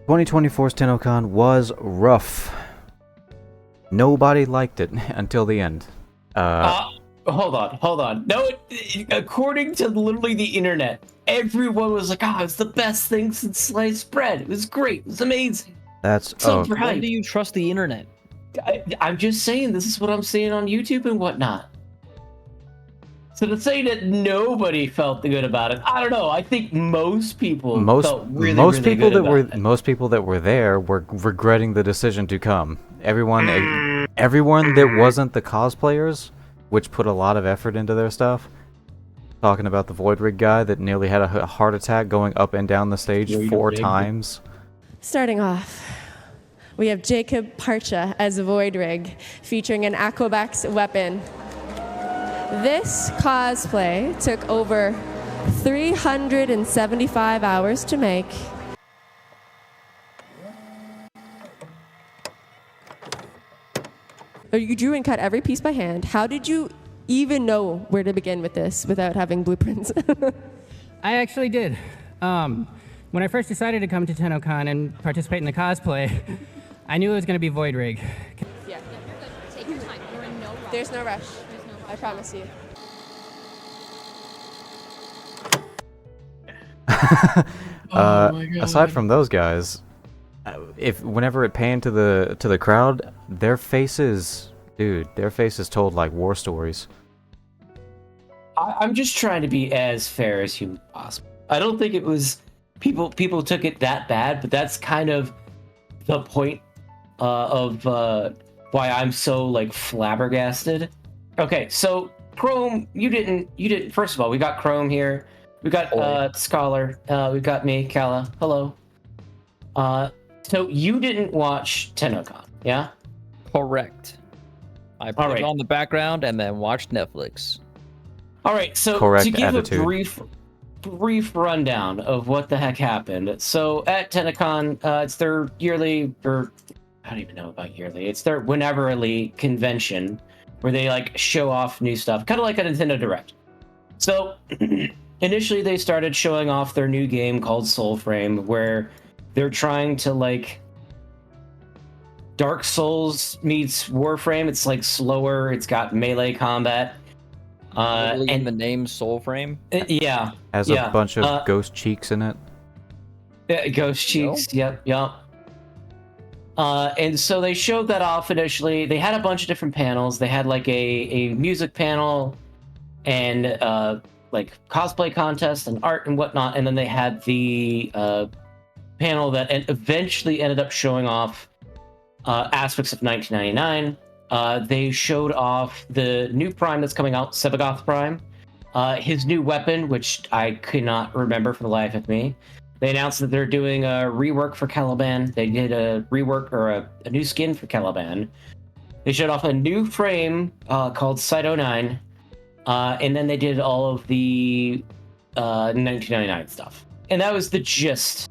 2024's Tennocon was rough. Nobody liked it until the end. Hold on. No, according to literally the internet, everyone was like, "Oh, it's the best thing since sliced bread. It was great. It was amazing." That's Super When hype. do you trust the internet? I'm just saying, this is what I'm seeing on YouTube and whatnot. So to say that nobody felt good about it, I don't know. I think most people felt really people good that were about it. most people that were there were regretting the decision to come. Everyone that wasn't the cosplayers, which put a lot of effort into their stuff. Talking about the Void Rig guy that nearly had a heart attack going up and down the stage 4 times. Starting off, we have Jacob Parcha as Void Rig, featuring an Aquabax weapon. This cosplay took over 375 hours to make. You drew and cut every piece by hand. How did you even know where to begin with this without having blueprints? I actually did. When I first decided to come to Tennocon and participate in the cosplay, I knew it was going to be Void Rig. Yeah. Take your time. You're in no rush. There's no rush. There's no rush. I promise you. Aside from those guys, whenever it panned to the crowd, their faces told like war stories. I'm just trying to be as fair as humanly possible. I don't think it was people took it that bad, but that's kind of the point of why I'm so like flabbergasted. Okay, so Chrome, you didn't. First of all, we got Chrome here. We got Scholar. We've got me, Kala. Hello. So you didn't watch Tennocon, yeah? Correct. I put Alright. it on the background and then watched Netflix. All right, so Correct to give attitude. a brief rundown of what the heck happened. So at Tennocon, it's their yearly, or I don't even know about yearly. It's their wheneverly convention where they like show off new stuff, kind of like a Nintendo Direct. So initially they started showing off their new game called Soulframe, where they're trying to like Dark Souls meets Warframe. It's like slower. It's got melee combat. And And the name Soulframe. yeah, Has yeah. a bunch of ghost cheeks in it. Ghost cheeks. Yep. And so they showed that off initially. They had a bunch of different panels. They had like a music panel and like cosplay contest and art and whatnot. And then they had the panel that eventually ended up showing off aspects of 1999. They showed off the new Prime that's coming out, Sevagoth Prime. His new weapon, which I could not remember for the life of me. They announced that they're doing a rework for Caliban. They did a rework or a new skin for Caliban. They showed off a new frame called Site 09. And then they did all of the 1999 stuff. And that was the gist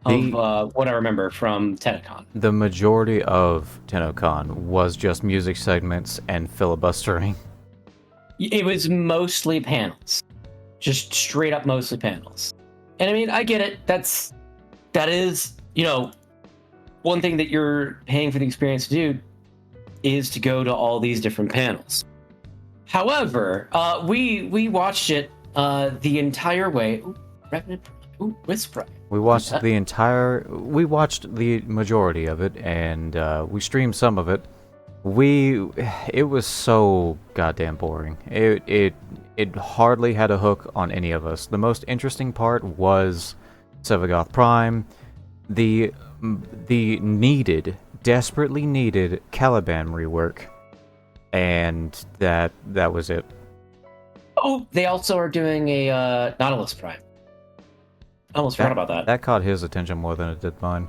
of what I remember from Tennocon. The majority of Tennocon was just music segments and filibustering. It was mostly panels. Just straight up mostly panels. And I mean, I get it. That is, one thing that you're paying for the experience to do is to go to all these different panels. However, we watched it the entire way. Whisper. We watched we watched the majority of it, and we streamed some of it. It was so goddamn boring. It hardly had a hook on any of us. The most interesting part was Sevagoth Prime, the desperately needed Caliban rework, and that was it. Oh, they also are doing a Nautilus Prime. I almost forgot about that. That caught his attention more than it did mine.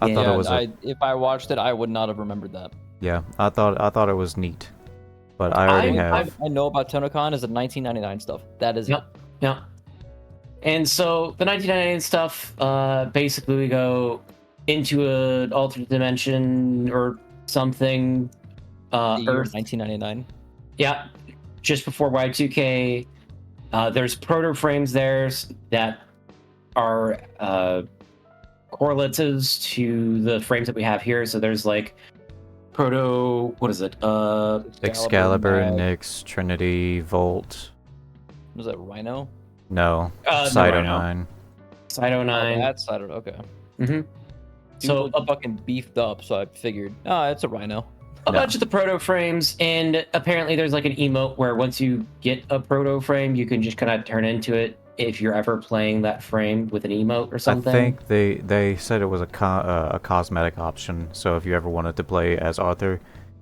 I thought it was. If I watched it, I would not have remembered that. Yeah, I thought it was neat, but I already have. I know about Tennocon is the 1999 stuff. That is it. Yep. And so the 1999 stuff, basically we go into an alternate dimension or something. The year Earth. 1999. Yeah, just before Y2K. There's proto frames there that are correlatives to the frames that we have here. So there's like proto, what is it? Excalibur, Mag. Nyx, Trinity, Volt. Was that Rhino? No. No, Cyto Rhino. 9. Cyto 9. Oh, that's I don't. Okay. Mm-hmm. So So fucking beefed up. So I figured, it's a Rhino. a bunch of the proto frames, and apparently there's like an emote where once you get a proto frame, you can just kind of turn into it if you're ever playing that frame with an emote or something. I think they said it was a cosmetic option, so if you ever wanted to play as Arthur,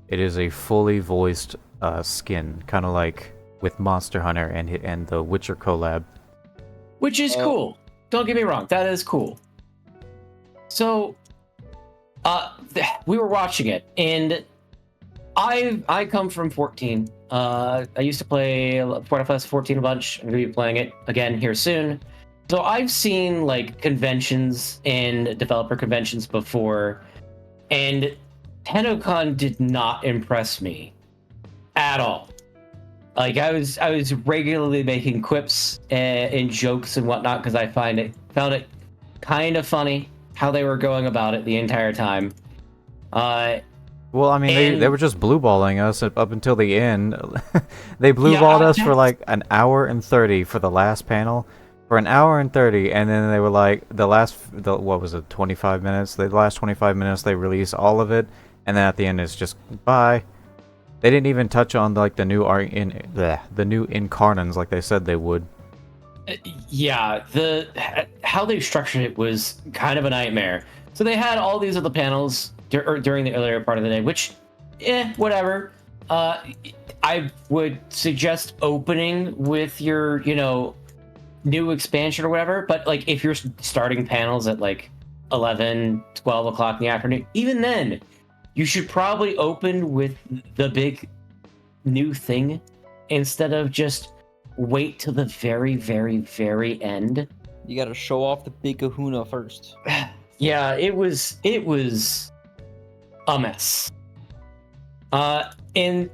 it is a fully voiced skin, kind of like with Monster Hunter and the Witcher collab. Which is cool. Don't get me wrong, that is cool. So, we were watching it, and I come from 14. I used to play Final Fantasy 14 a bunch. I'm gonna be playing it again here soon. So I've seen like conventions and developer conventions before, and Tennocon did not impress me at all. Like I was regularly making quips and jokes and whatnot because I found it kind of funny how they were going about it the entire time. Well, I mean, they were just blueballing us up until the end. They blueballed us for like an hour and 30 for the last panel. For an hour and 30, and then they were like, what was it, 25 minutes? The last 25 minutes, they released all of it, and then at the end, it's just, bye. They didn't even touch on like the new incarnans like they said they would. Yeah, how they structured it was kind of a nightmare. So they had all these other panels during the earlier part of the day, which, whatever. I would suggest opening with your, new expansion or whatever. But like, if you're starting panels at like 11, 12 o'clock in the afternoon, even then, you should probably open with the big new thing instead of just wait till the very, very, very end. You gotta show off the big kahuna first. Yeah, it was a mess. And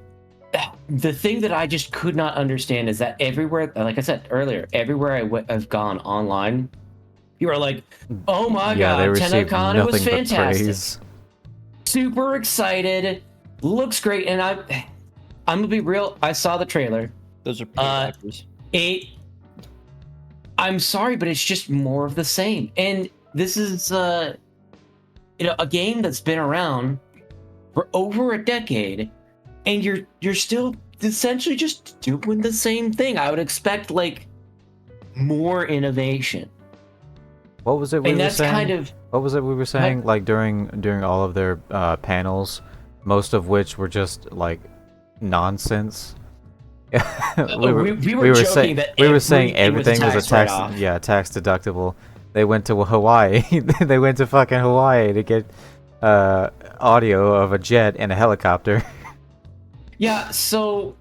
the thing that I just could not understand is that everywhere, like I said earlier, everywhere I've gone online, you are like, oh my Yeah, they god, received Tennocon, it was nothing but fantastic. praise. Super excited, looks great, and I'm gonna be real, I saw the trailer. Those are paid actors. I'm sorry, but it's just more of the same. And this is a game that's been around for over a decade, and you're still essentially just doing the same thing. I would expect like more innovation. What was it we And were that's saying? kind of What was it we were saying? Like during all of their panels, most of which were just like nonsense. we were joking that we were saying everything everything was a tax write-off. tax deductible. They went to Hawaii. They went to fucking Hawaii to get audio of a jet and a helicopter. Yeah, so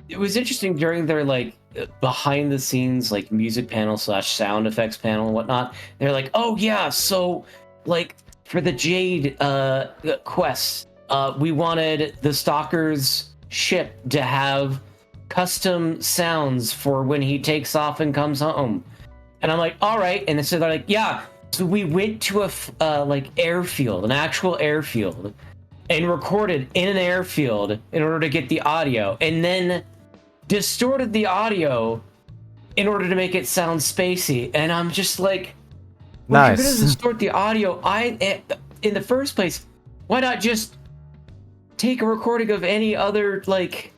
it was interesting during their like behind the scenes like music panel / sound effects panel and whatnot. They're like, oh yeah, so like for the Jade quest, we wanted the Stalker's ship to have custom sounds for when he takes off and comes home. And I'm like, all right. And so they're like, yeah. So we went to a like airfield, an actual airfield, and recorded in an airfield in order to get the audio, and then distorted the audio in order to make it sound spacey. And I'm just like, well, if you're Nice. gonna distort the audio, in the first place, why not just take a recording of any other like?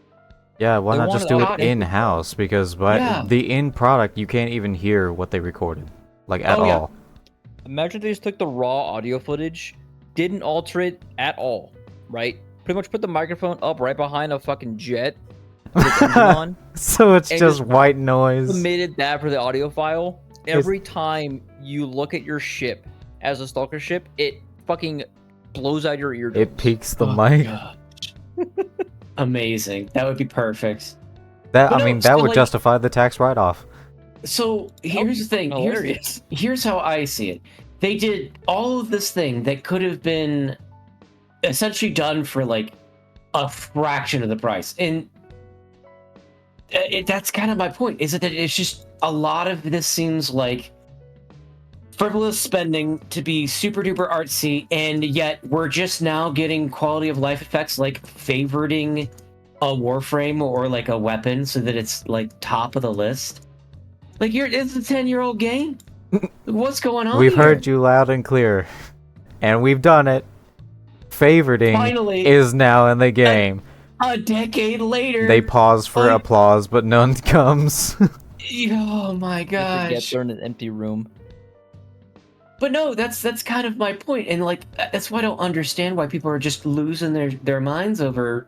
Yeah, why They not just wanted do it audio. in-house? Because the end product, you can't even hear what they recorded, like at Oh, yeah. all. Imagine they just took the raw audio footage, didn't alter it at all, right? Pretty much put the microphone up right behind a fucking jet with the engine on, So it's And just just white noise. submitted that for the audio file. Every time you look at your ship as a stalker ship, it fucking blows out your eardrums. It peaks the Oh, mic. gosh. Amazing. That would be perfect. That But I no, mean, so, that would like- justify the tax write-off. So here's the thing. hilarious. Here's how I see it. They did all of this thing that could have been essentially done for like a fraction of the price, and that's kind of my point. Is that it's just a lot of this seems like frivolous spending to be super duper artsy, and yet we're just now getting quality of life effects like favoriting a Warframe or like a weapon so that it's like top of the list. Like it's a 10-year-old game. What's going on? We've here? heard you loud and clear, and we've done it. Favoriting Finally, is now in the game. a decade later. They pause for applause, but none comes. Oh my gosh! They're in an empty room. But no, that's kind of my point, and like that's why I don't understand why people are just losing their minds over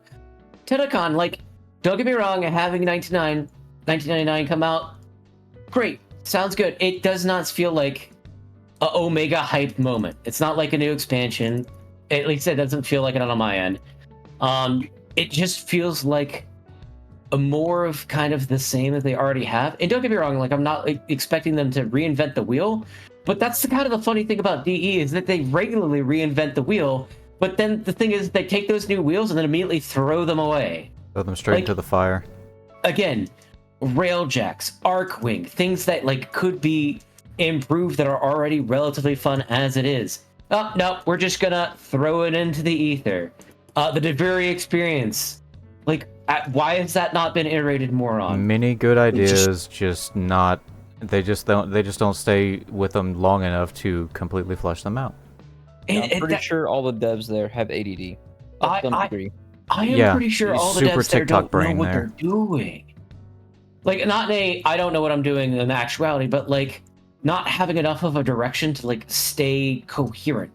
Tennocon. Like, don't get me wrong, having 1999 come out, great, sounds good. It does not feel like a Omega hype moment. It's not like a new expansion. At least it doesn't feel like it on my end. It just feels like a more of kind of the same that they already have. And don't get me wrong, like I'm not expecting them to reinvent the wheel, but that's the kind of the funny thing about DE is that they regularly reinvent the wheel. But then the thing is, they take those new wheels and then immediately throw them away. Throw them straight into the fire. Again, railjacks, Arcwing, things that like could be improved that are already relatively fun as it is. Oh no, we're just gonna throw it into the ether. The Deviri experience, like why has that not been iterated more on? Many good ideas, just not. They just don't stay with them long enough to completely flush them out. I'm pretty sure all the devs there have ADD. I am Yeah, pretty sure all the super devs there TikTok don't know brain what there. they're doing. Like, not I don't know what I'm doing in actuality, but like not having enough of a direction to like stay coherent.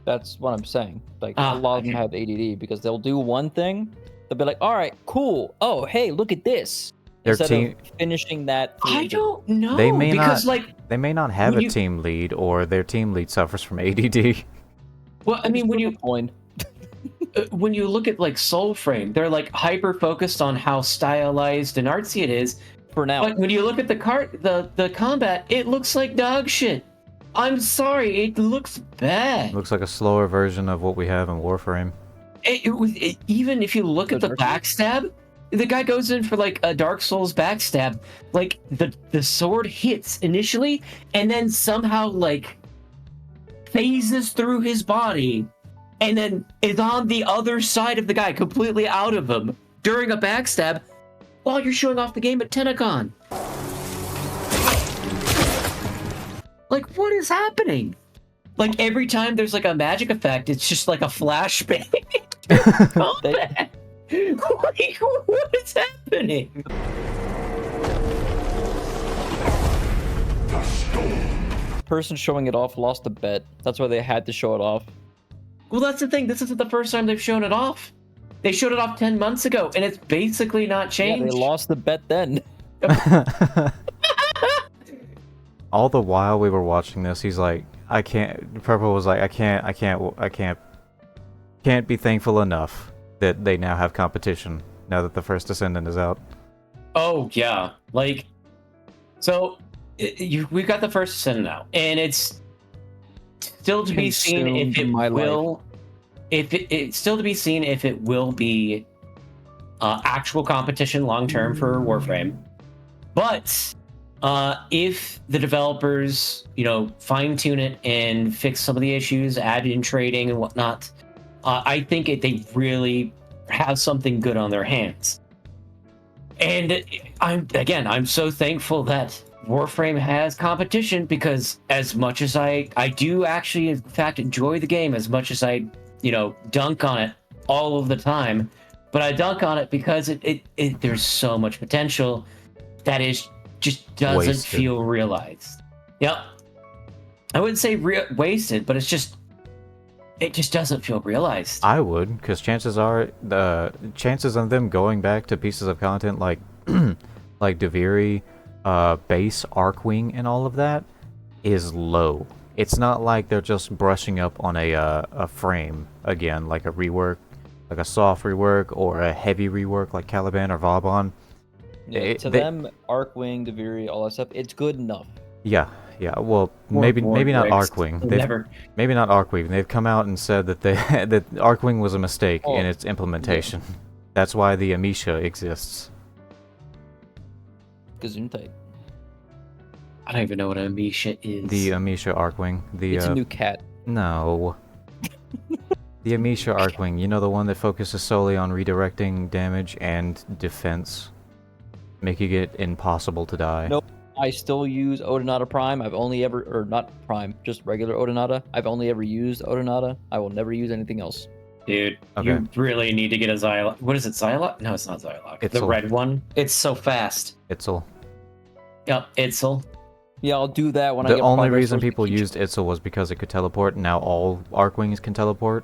That's what I'm saying. Like a lot of them have ADD because they'll do one thing, they'll be like, "All right, cool. Oh, hey, look at this." Their Instead team, of finishing that. I don't know. they may because not. like They may not have when a you- team lead, or their team lead suffers from ADD. well, I mean when you point. when you look at like Soulframe, they're like hyper focused on how stylized and artsy it is. For now, But when you look at the combat, it looks like dog shit. I'm sorry, it looks bad. Looks like a slower version of what we have in Warframe. Even if you look at the backstab, the guy goes in for like a Dark Souls backstab. Like the sword hits initially, and then somehow like phases through his body, and then is on the other side of the guy, completely out of him during a backstab, while you're showing off the game at Tennocon. Like, what is happening? Like, every time there's like a magic effect, it's just like a flashbang. Like, what is happening? person showing it off lost a bet. That's why they had to show it off. Well, that's the thing. This isn't the first time they've shown it off. They showed it off 10 months ago, and it's basically not changed. Yeah, they lost the bet then. All the while we were watching this, he's like, I can't. Purple was like, I can't be thankful enough that they now have competition now that the first Descendant is out. Oh yeah, like, so we've got the first Descendant now, and it's still to be seen if it will. It's still to be seen if it will be actual competition long term for Warframe. But if the developers, fine tune it and fix some of the issues, add in trading and whatnot, I think they really have something good on their hands. And I'm so thankful that Warframe has competition, because as much as I do actually, in fact, enjoy the game, as much as I, dunk on it all of the time, but I dunk on it because it there's so much potential that is just doesn't Wasted. feel realized. Yep. I wouldn't say wasted, but it just doesn't feel realized. I would, because chances are the chances of them going back to pieces of content like like Deviri, base, Arcwing, and all of that is low. It's not like they're just brushing up on a frame again, like a rework, like a soft rework or a heavy rework like Caliban or Vauban. Yeah, to them, Arcwing, Deviri, all that stuff, it's good enough. Yeah. Well, maybe not Arcwing. Maybe not Arcwing. They've come out and said that that Arcwing was a mistake in its implementation. Yeah. That's why the Amisha exists. Gesundheit. I don't even know what Amisha is. The Amisha Arcwing. It's a new cat. No. The Amisha Arcwing, you know, the one that focuses solely on redirecting damage and defense, making it impossible to die. Nope. I still use Odonata Prime. I've only ever, or not Prime, just regular Odonata. I've only ever used Odonata. I will never use anything else. Dude, Okay. you really need to get a Xylock. What is it, Xylock? No, it's not Xylock. The Itzel. red one. It's so fast. Itzel. Yep, Itzel. Yeah, I'll do that when I The get only progress reason towards the people keychain. used Itzel was because it could teleport, and now all Arcwings can teleport,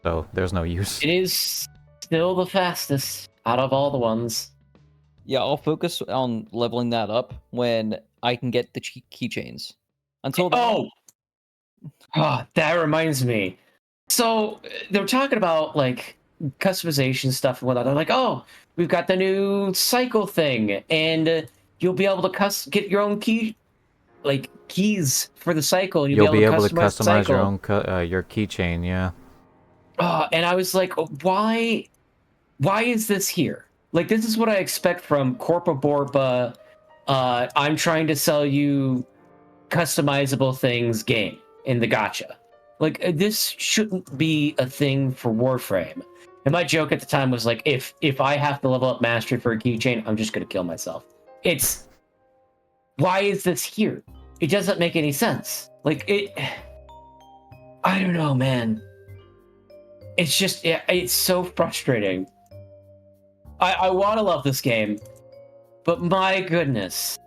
so there's no use. It is still the fastest out of all the ones. Yeah, I'll focus on leveling that up when I can get the keychains. Until then, That reminds me. So they're talking about like customization stuff and whatnot. They're like, oh, we've got the new cycle thing, and you'll be able to get your own keys for the cycle. And You'll be able to the customize your cycle. own your keychain, yeah. And I was like, why is this here? Like, this is what I expect from Corpa Borpa. I'm trying to sell you customizable things game in the gacha. Like, this shouldn't be a thing for Warframe. And my joke at the time was like, if I have to level up mastery for a keychain, I'm just gonna kill myself. Why is this here? It doesn't make any sense. Like, I don't know, man. It's just, it's so frustrating. I want to love this game, but my goodness,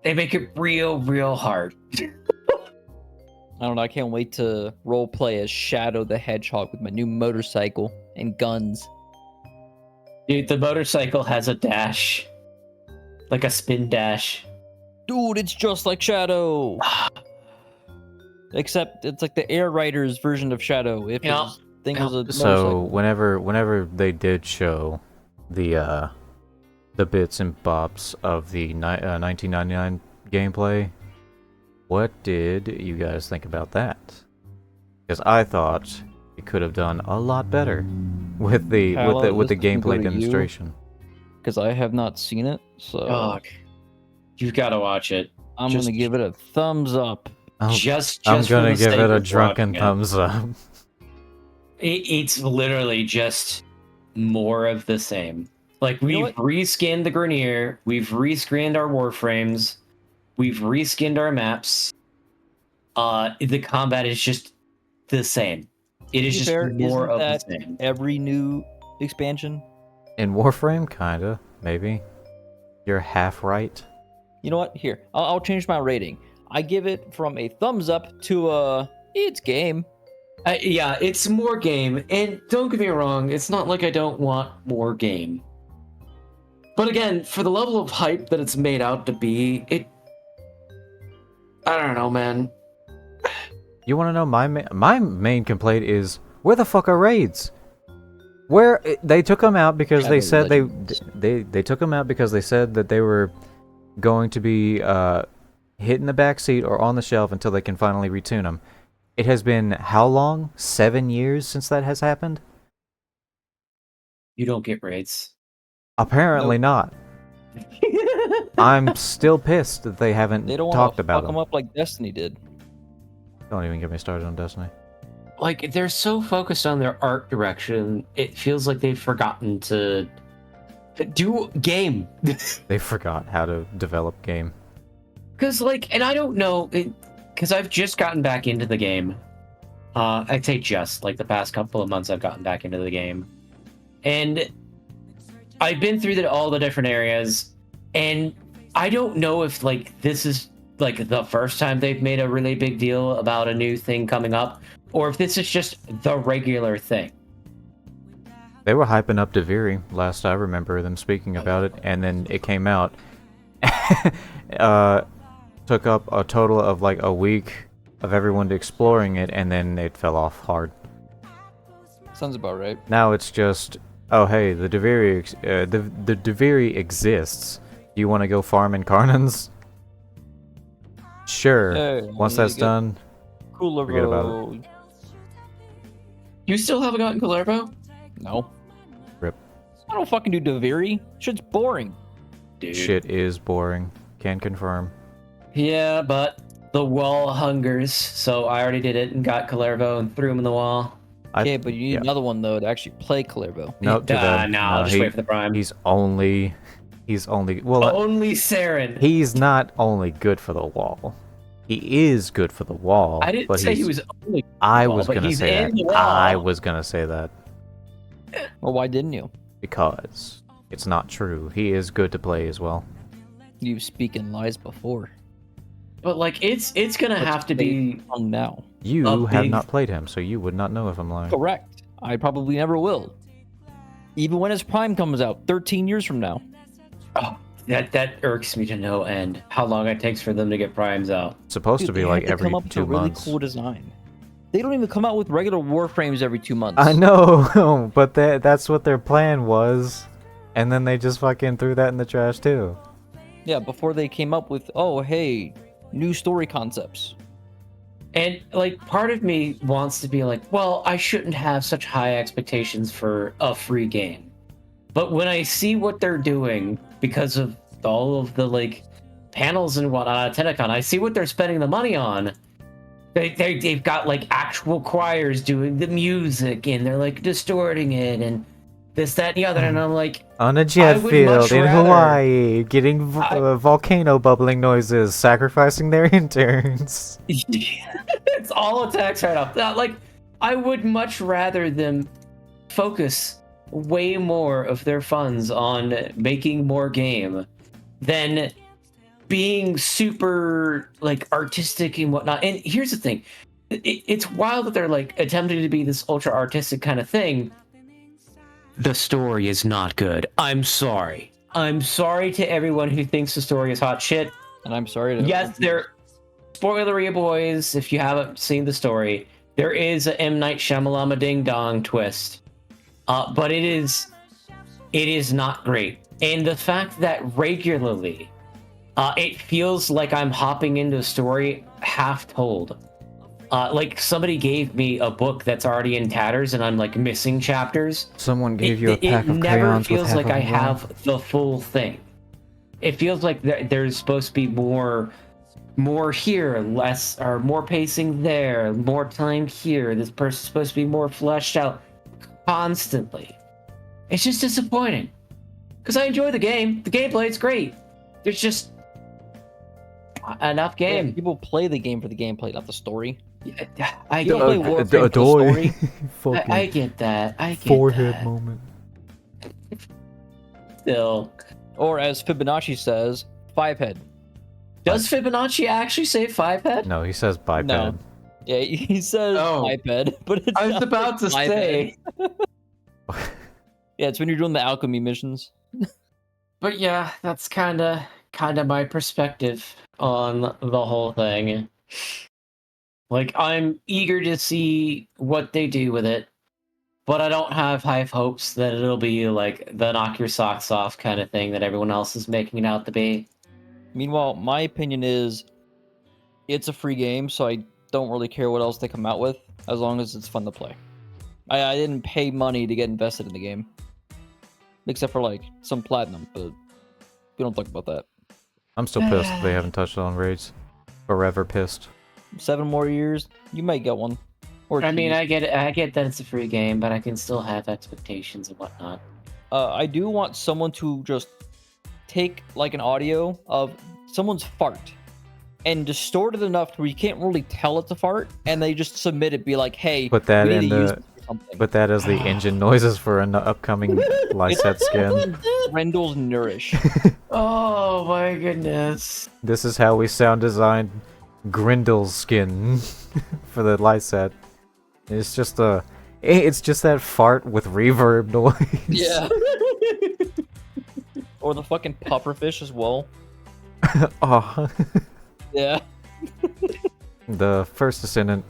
they make it real, real hard. I don't know. I can't wait to role play as Shadow the Hedgehog with my new motorcycle and guns. Dude, the motorcycle has a dash. Like a spin dash. Dude, it's just like Shadow. Except it's like the Air Riders version of Shadow. If Yeah. his thing was a So motorcycle. whenever they did show the bits and bops of the 1999 gameplay, what did you guys think about that? Because I thought it could have done a lot better with the Paolo, with the this can go gameplay to you. demonstration. Because I have not seen it, so Dog. You've got to watch it. I'm just- gonna give it a thumbs up. Just I'm for gonna the give sake it a of drunken watching it. thumbs up. It's literally just more of the same. Like, You know we've what? reskinned the Grineer, we've reskinned our Warframes, we've reskinned our maps. The combat is just the same. It is To be just fair, more isn't of the that same. every new expansion? In Warframe, kinda, maybe. You're half right. You know what? Here, I'll change my rating. I give it from a thumbs up to a it's game. Yeah, it's more game, and don't get me wrong, it's not like I don't want more game. But again, for the level of hype that it's made out to be, I don't know, man. You want to know my main complaint is where the fuck are raids? Where they took them out because they Shadow said Legends. they took them out because they said that they were going to be hit in the back seat or on the shelf until they can finally retune them. It has been how long? 7 years since that has happened? You don't get raids. Apparently not. I'm still pissed that they haven't They don't want talked to about fuck them up like Destiny did. Don't even get me started on Destiny. Like, they're so focused on their art direction, it feels like they've forgotten to do game. They forgot how to develop game. Because, like, and I don't know, because I've just gotten back into the game. I'd say just, like, the past couple of months I've gotten back into the game. And I've been through all the different areas, and I don't know if, like, this is, like, the first time they've made a really big deal about a new thing coming up, or if this is just the regular thing. They were hyping up Deviri last I remember them speaking about it, and then it came out. Took up a total of like a week of everyone exploring it, and then it fell off hard. Sounds about right. Now it's just, oh hey, the Deviri exists. Do you want to go farm in Carnans? Sure. Hey, Once you that's get done, Cooler forget about it. You still haven't gotten Kalervo? No. Rip. I don't fucking do Deviri. Shit's boring. Dude. Shit is boring. Can confirm. Yeah, but the wall hungers, so I already did it and got Calervo and threw him in the wall. Okay, but you need another one though to actually play Calervo. No, I'll just wait for the prime. He's only well. Only Saren. He's not only good for the wall. He is good for the wall. I didn't but say he he's- was only. I wall, was but gonna he's say in that. the wall. I was gonna say that Well, why didn't you? because it's not true. He is good to play as well. You speaking lies before. But like, it's gonna Let's have to play be. on now. You have big- not played him, so you would not know if I'm lying. Correct. I probably never will. Even when his prime comes out 13 years from now. Oh, that irks me to no end. How long it takes for them to get primes out. It's supposed Dude, to be they like had to every come up with 2 a really months. cool design. They don't even come out with regular Warframes every 2 months. I know, but that's what their plan was, and then they just fucking threw that in the trash too. Yeah, before they came up with, oh, hey, new story concepts. And like, part of me wants to be like, well, I shouldn't have such high expectations for a free game. But when I see what they're doing because of all of the like panels and whatnot at Tennocon, I see what they're spending the money on. They've got like actual choirs doing the music and they're like distorting it and this, that, and the other. And I'm like, On a jet would field much in rather- Hawaii, getting volcano bubbling noises, sacrificing their interns. it's all attacks right off. Like, I would much rather them focus way more of their funds on making more game than being super like artistic and whatnot. And here's the thing, it's wild that they're like attempting to be this ultra artistic kind of thing. The story is not good. I'm sorry to everyone who thinks the story is hot shit. And I'm sorry to... Yes, they're spoilery, boys. If you haven't seen the story, there is a M. Night Shyamalan ding dong twist, but it is not great. And the fact that regularly, it feels like I'm hopping into a story half told. Like somebody gave me a book that's already in tatters, and I'm like missing chapters. Someone gave you a pack It of never crayons with feels half like of I them wrong. have the full thing. It feels like there's supposed to be more here, less, or more pacing there, more time here. This person's supposed to be more fleshed out constantly. It's just disappointing. Because I enjoy the game. The gameplay is great. There's just not enough Yeah, game. people play the game for the gameplay, not the story. I You get don't play that. Warframe for the story. Fucking I get that. I get forehead that. moment. Still. Or as Fibonacci says, 5-head. Does Fibonacci actually say 5-head? No, he says biped. No. Yeah, he says Oh. 5-head, but it's I was not about to 5-head. say. Yeah, it's when you're doing the alchemy missions. But yeah, that's kind of my perspective on the whole thing. Like, I'm eager to see what they do with it, but I don't have high hopes that it'll be like the knock your socks off kind of thing that everyone else is making it out to be. Meanwhile, my opinion is it's a free game, so I don't really care what else they come out with, as long as it's fun to play. I didn't pay money to get invested in the game. Except for, like, some platinum, but we don't talk about that. I'm still pissed they haven't touched on raids. Forever pissed. 7 more years, you might get one. Or I mean, two. I get that it's a free game, but I can still have expectations and whatnot. I do want someone to just take, like, an audio of someone's fart and distort it enough to where you can't really tell it's a fart, and they just submit it, be like, hey, Put that we need in to use the. this for something. Put that as the engine noises for an upcoming Lyset skin. Rendell's Nourish. Oh my goodness. This is how we sound designed Grindel's skin for the Lyset. It's just that fart with reverb noise. Yeah. Or the fucking pufferfish as well. Oh. Yeah. The First Descendant,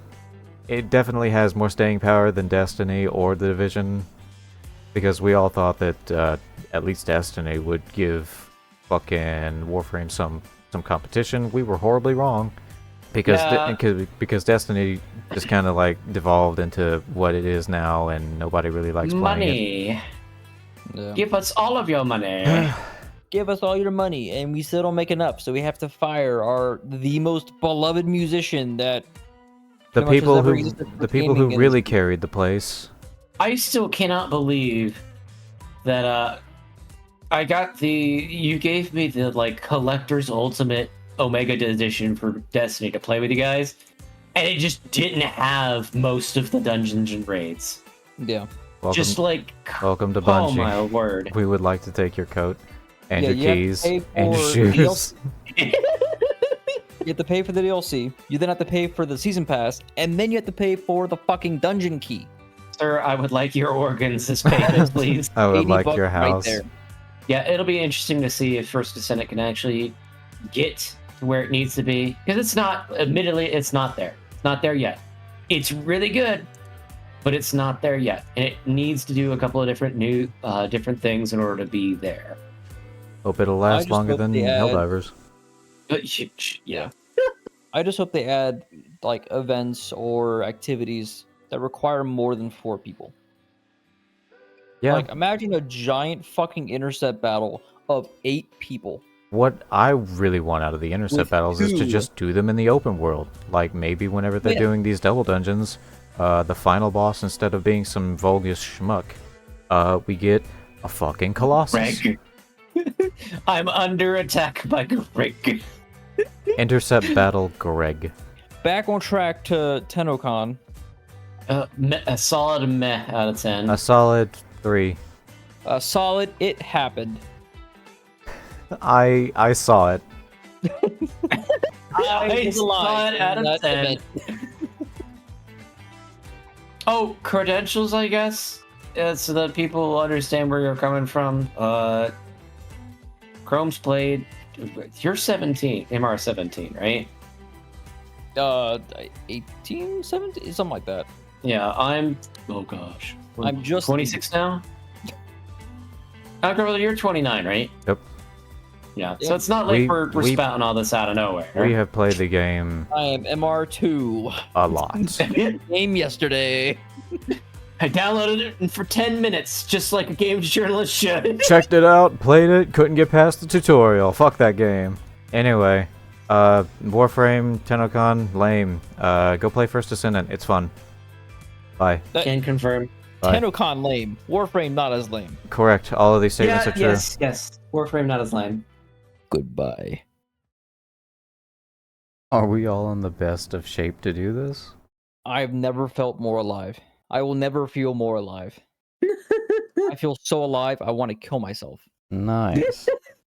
it definitely has more staying power than Destiny or The Division, because we all thought that at least Destiny would give fucking Warframe some competition. We were horribly wrong, because because Destiny just kind of like devolved into what it is now, and nobody really likes playing it. Money. Yeah. Give us all of your money. give us all your money, and we still don't make enough, so we have to fire the most beloved musician that The pretty much has people ever who existed for the people gaming who industry. really carried the place. I still cannot believe that I got you gave me the like collector's ultimate Omega edition for Destiny to play with you guys, and it just didn't have most of the dungeons and raids. Yeah. Welcome, Just like, welcome to oh Bungie. my word. We would like to take your coat and Yeah, your you have to keys pay and your for shoes. You have to pay for the DLC, you then have to pay for the season pass, and then you have to pay for the fucking dungeon key. Sir, I would like your organs as payment, please. I would 80 like bucks your right house. there. Yeah, it'll be interesting to see if First Descendant can actually get to where it needs to be. Because it's not, admittedly, it's not there. It's not there yet. It's really good, but it's not there yet. And it needs to do a couple of different different things in order to be there. Hope it'll I last just longer hope than they add- Helldivers. But yeah. I just hope they add like events or activities that require more than 4 people. Yeah. Like imagine a giant fucking intercept battle of 8 people. What I really want out of the intercept With battles is to 2. just do them in the open world. Like maybe whenever they're Yeah. doing these double dungeons, the final boss, instead of being some vulgus schmuck, we get a fucking Colossus. Greg. I'm under attack by Greg. Intercept battle Greg. Back on track to Tennocon. A solid meh out of 10. A solid 3. Solid, it happened. I saw it. I was saw alive it out in of that 10. event. Oh, credentials, I guess? So that people understand where you're coming from. Chrome's played. You're 17, MR 17, right? 18, 17, something like that. Yeah, I'm. Oh gosh. I'm just 26 now? Girl, you're 29, right? Yep. Yeah, Yeah. so it's not like We- we're we- spouting all this out of nowhere. We have played the game I am MR2. a lot. Game yesterday. I downloaded it for 10 minutes, just like a game journalist should. Checked it out, played it, couldn't get past the tutorial. Fuck that game. Anyway, Warframe, Tennocon, lame. Go play First Descendant, it's fun. Bye. Can confirm. Bye. Tennocon lame. Warframe not as lame. Correct, all of these statements are true. Yes. Warframe not as lame. Goodbye. Are we all in the best of shape to do this? I've never felt more alive. I will never feel more alive. I feel so alive, I want to kill myself. Nice.